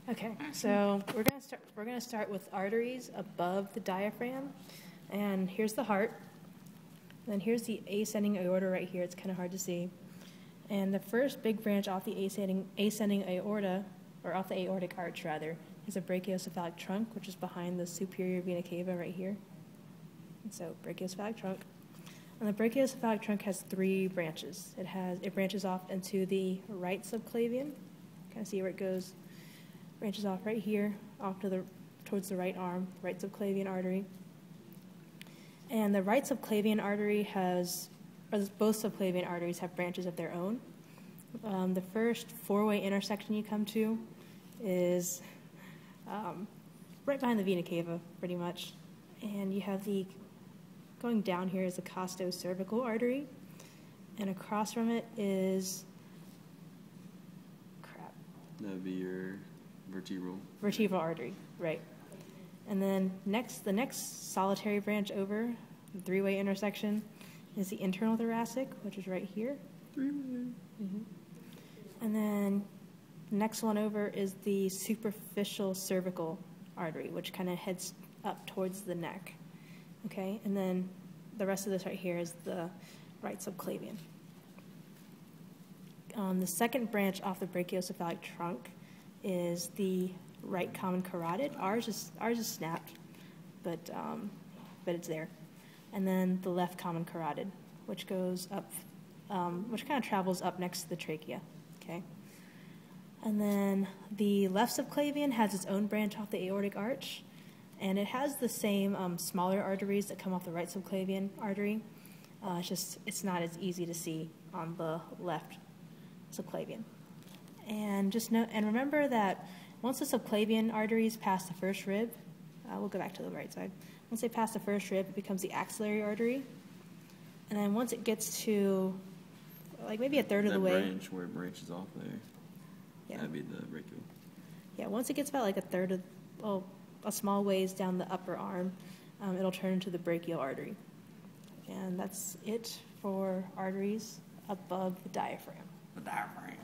Okay, so we're gonna start with arteries above the diaphragm, and here's the heart. Then here's the ascending aorta right here. It's kind of hard to see. And the first big branch off the ascending aorta, or off the aortic arch rather, is a brachiocephalic trunk, which is behind the superior vena cava right here. And so brachiocephalic trunk. And the brachiocephalic trunk has three branches. It branches off into the right subclavian. Kind of see where it goes. Branches off right here, off to towards the right arm, right subclavian artery. And the right subclavian artery both subclavian arteries have branches of their own. The first four-way intersection you come to is right behind the vena cava, pretty much. And you have going down here is the costocervical artery, and across from it is, that'd be your vertebral artery, right. And then the next solitary branch over, the three-way intersection, is the internal thoracic, which is right here. Three-way. And then the next one over is the superficial cervical artery, which kind of heads up towards the neck. Okay, and then the rest of this right here is the right subclavian. The second branch off the brachiocephalic trunk is the right common carotid. Ours is snapped, but it's there. And then the left common carotid, which goes up, which kind of travels up next to the trachea. Okay. And then the left subclavian has its own branch off the aortic arch, and it has the same smaller arteries that come off the right subclavian artery. It's not as easy to see on the left subclavian. And remember that once the subclavian arteries pass the first rib, we'll go back to the right side. Once they pass the first rib, it becomes the axillary artery. And then once it gets to like maybe a third of the way. That branch where it branches off there. Yeah. That'd be the brachial. Yeah, once it gets about like a third of, a small ways down the upper arm, it'll turn into the brachial artery. And that's it for arteries above the diaphragm. The diaphragm.